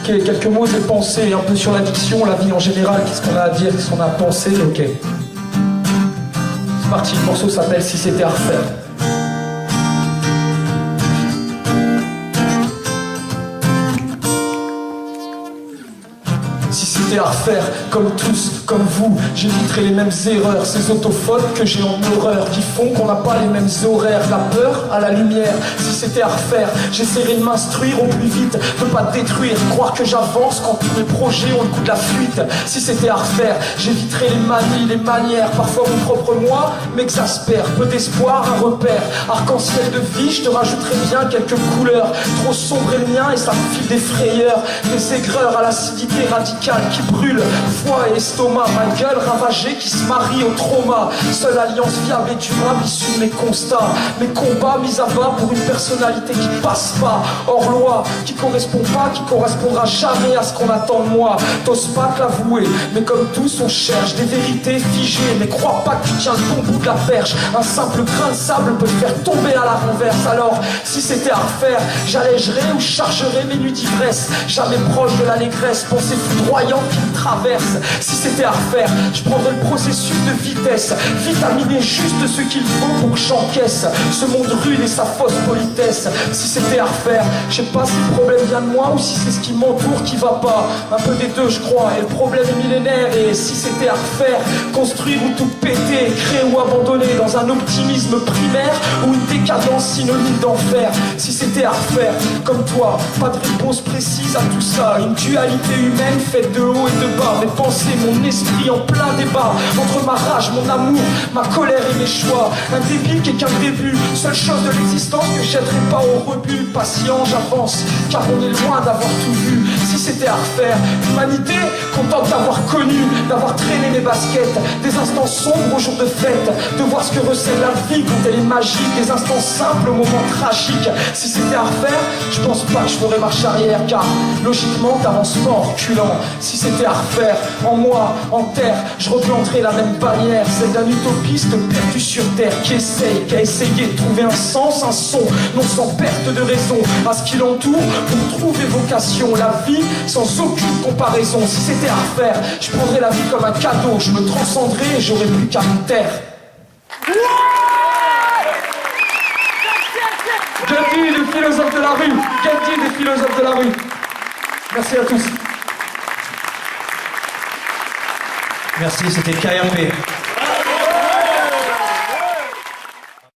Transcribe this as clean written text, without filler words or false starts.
Ok, quelques mots de pensée, un peu sur l'addiction, la vie en général, qu'est-ce qu'on a à dire, qu'est-ce qu'on a à penser, ok. C'est parti, le morceau s'appelle Si c'était à refaire. Si c'était à refaire, comme tous, comme vous, j'éviterais les mêmes erreurs, ces autofautes que j'ai en horreur, qui font qu'on n'a pas les mêmes horaires, la peur à la lumière. Si c'était à refaire, j'essaierais de m'instruire au plus vite, de pas détruire, croire que j'avance quand tous mes projets ont le coup de la fuite. Si c'était à refaire, j'éviterais les manies, les manières, parfois mon propre moi m'exaspère, peu d'espoir, un repère, arc-en-ciel de vie, je te rajouterais bien quelques couleurs, trop sombre est le mien et ça me file des frayeurs, des aigreurs à l'acidité radicale qui brûle, foie et estomac, ma gueule ravagée qui se marie au trauma, seule alliance viable et durable issue de mes constats, mes combats mis à bas pour une personnalité qui passe pas, hors loi, qui correspond pas, qui correspondra jamais à ce qu'on attend de moi, t'oses pas te l'avouer, mais comme tous on cherche des vérités figées, mais crois pas que tu tiens le bon bout de la perche, un simple grain de sable peut te faire tomber à la renverse, alors si c'était à refaire, j'allégerais ou chargerais mes nuits d'ivresse, jamais proche de l'allégresse, pensée foudroyante qui me traverse. Si c'était à refaire, je prendrais le processus de vitesse, vitaminer juste ce qu'il faut pour que j'encaisse ce monde rude et sa fausse politesse. Si c'était à refaire, je sais pas si le problème vient de moi ou si c'est ce qui m'entoure qui va pas, un peu des deux je crois, et le problème est millénaire. Et si c'était à refaire, construire ou tout péter, créer ou abandonner dans un optimisme primaire ou une décadence synonyme d'enfer. Si c'était à refaire, comme toi, pas de réponse précise à tout ça, une dualité humaine faite de haut et de bas, mes pensées, mon esprit en plein débat, entre ma rage, mon amour, ma colère et mes choix, un débit qui est qu'un début, seule chose de l'existence que je jetterai pas au rebut, patient j'avance, car on est loin d'avoir tout vu. Si c'était à refaire, l'humanité, contente d'avoir connu, d'avoir traîné mes baskets, des instants sombres au jour de fête, de voir ce que recèle la vie quand elle est magique, des instants simples au moment tragique. Si c'était à refaire, je pense pas que je ferais marche arrière, car logiquement t'avances pas en reculant. Si c'était à refaire, en moi, en terre, je replanterais la même bannière, celle d'un utopiste perdu sur terre, qui essaye, qui a essayé de trouver un sens, un son, non sans perte de raison, à ce qui l'entoure pour trouver vocation, la vie sans aucune comparaison. Si c'était à refaire, je prendrais la vie comme un cadeau, je me transcenderais et j'aurais plus qu'à me taire. Gandhi, les philosophes de la rue. Gandhi, les philosophes de la rue. Merci à tous. Merci, c'était KRP.